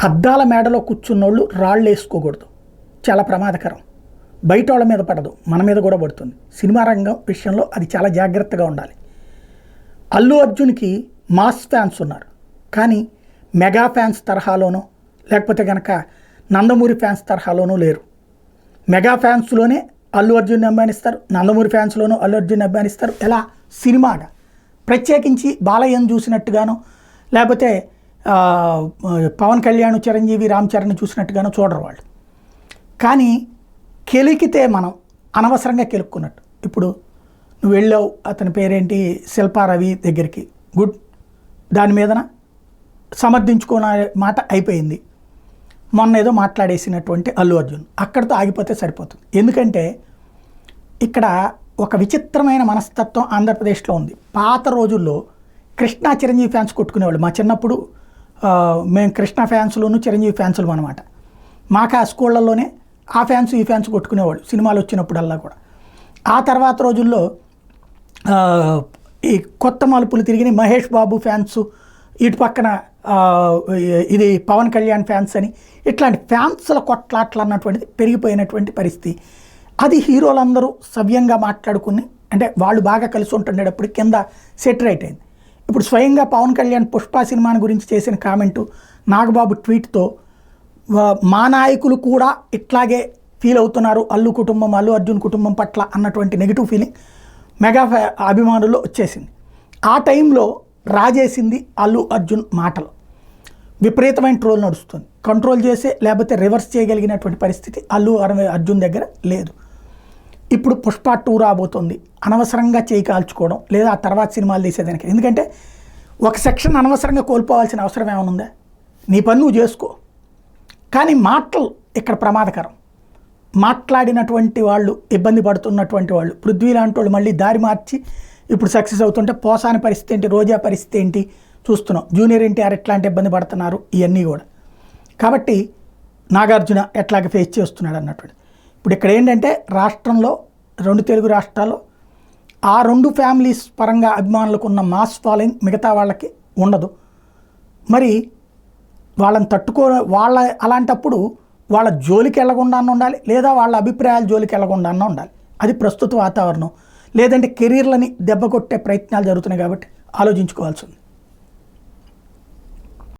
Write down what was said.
అద్దాల మేడలో కూర్చున్నోళ్ళు రాళ్ళు వేసుకోకూడదు, చాలా ప్రమాదకరం. బయట వాళ్ళ మీద పడదు, మన మీద కూడా పడుతుంది. సినిమా రంగం విషయంలో అది చాలా జాగ్రత్తగా ఉండాలి. అల్లు అర్జున్కి మాస్ ఫ్యాన్స్ ఉన్నారు, కానీ మెగా ఫ్యాన్స్ తరహాలోనో లేకపోతే కనుక నందమూరి ఫ్యాన్స్ తరహాలోనూ లేరు. మెగా ఫ్యాన్స్లోనే అల్లు అర్జున్ని అభిమానిస్తారు, నందమూరి ఫ్యాన్స్లోనూ అల్లు అర్జున్ని అభిమానిస్తారు. ఎలా సినిమాగా ప్రత్యేకించి బాలయ్యను చూసినట్టుగానో లేకపోతే పవన్ కళ్యాణ్, చిరంజీవి, రామ్ చరణ్ చూసినట్టుగానో చూడరు వాళ్ళు. కానీ కెలికితే మనం అనవసరంగా కెలుక్కున్నట్టు. ఇప్పుడు నువ్వు వెళ్ళావు, అతని పేరేంటి, శిల్పారవి దగ్గరికి, గుడ్, దాని మీదన సమర్థించుకునే మాట అయిపోయింది. మొన్న ఏదో మాట్లాడేసినటువంటి అల్లు అర్జున్ అక్కడితో ఆగిపోతే సరిపోతుంది. ఎందుకంటే ఇక్కడ ఒక విచిత్రమైన మనస్తత్వం ఆంధ్రప్రదేశ్లో ఉంది. పాత రోజుల్లో కృష్ణ చిరంజీవి ఫ్యాన్స్ కొట్టుకునేవాళ్ళు. మా చిన్నప్పుడు మేము కృష్ణ ఫ్యాన్స్లోను చిరంజీవి ఫ్యాన్స్లు అనమాట. మాకు ఆ స్కూళ్ళల్లోనే ఆ ఫ్యాన్స్ ఈ ఫ్యాన్స్ కొట్టుకునేవాళ్ళు సినిమాలు వచ్చినప్పుడల్లా కూడా. ఆ తర్వాత రోజుల్లో ఈ కొత్త మలుపులు తిరిగిన మహేష్ బాబు ఫ్యాన్స్, ఇటు పక్కన ఇది పవన్ కళ్యాణ్ ఫ్యాన్స్ అని, ఇట్లాంటి ఫ్యాన్స్ల కొట్లాట్లు అన్నటువంటిది పెరిగిపోయినటువంటి పరిస్థితి. అది హీరోలందరూ సవ్యంగా మాట్లాడుకుని, అంటే వాళ్ళు బాగా కలిసి ఉంటుండేటప్పుడు కింద సెటరైట్ అయింది. ఇప్పుడు స్వయంగా పవన్ కళ్యాణ్ పుష్ప సినిమాని గురించి చేసిన కామెంటు, నాగబాబు ట్వీట్తో మా నాయకులు కూడా ఇట్లాగే ఫీల్ అవుతున్నారు అల్లు కుటుంబం, అల్లు అర్జున్ కుటుంబం పట్ల అన్నటువంటి నెగిటివ్ ఫీలింగ్ మెగా అభిమానుల్లో వచ్చేసింది. ఆ టైంలో రాజేసింది అల్లు అర్జున్ మాటలు. విపరీతమైన ట్రోల్ నడుస్తుంది. కంట్రోల్ చేసే లేకపోతే రివర్స్ చేయగలిగినటువంటి పరిస్థితి అల్లు అర్జున్ దగ్గర లేదు. ఇప్పుడు పుష్ప 2 రాబోతుంది. అనవసరంగా చేయి కాల్చుకోవడం లేదా ఆ తర్వాత సినిమాలు తీసేదానికి. ఎందుకంటే ఒక సెక్షన్ అనవసరంగా కోల్పోవాల్సిన అవసరం ఏమైనా ఉందా? నీ పని నువ్వు చేసుకో. కానీ మాటలు ఇక్కడ ప్రమాదకరం. మాట్లాడినటువంటి వాళ్ళు ఇబ్బంది పడుతున్నటువంటి వాళ్ళు, పృథ్వీ లాంటి వాళ్ళు మళ్ళీ దారి మార్చి ఇప్పుడు సక్సెస్ అవుతుంటే పోసాని పరిస్థితి ఏంటి, రోజా పరిస్థితి ఏంటి చూస్తున్నాం. జూనియర్ ఎన్టీఆర్ ఎట్లాంటి ఇబ్బంది పడుతున్నారు, ఇవన్నీ కూడా. కాబట్టి నాగార్జున ఎట్లాగ ఫేస్ చేస్తున్నాడు అన్నటువంటి. ఇప్పుడు ఇక్కడ ఏంటంటే రాష్ట్రంలో 2 తెలుగు రాష్ట్రాల్లో ఆ 2 ఫ్యామిలీస్ పరంగా అభిమానులకు ఉన్న మాస్ ఫాలోయింగ్ మిగతా వాళ్ళకి ఉండదు. మరి వాళ్ళని వాళ్ళ అలాంటప్పుడు వాళ్ళ జోలికి వెళ్ళకుండా ఉండాలి, లేదా వాళ్ళ అభిప్రాయాల జోలికి వెళ్ళకుండా ఉండాలి. అది ప్రస్తుత వాతావరణం. లేదంటే కెరీర్లని దెబ్బ కొట్టే ప్రయత్నాలు జరుగుతున్నాయి కాబట్టి ఆలోచించుకోవాల్సి ఉంది.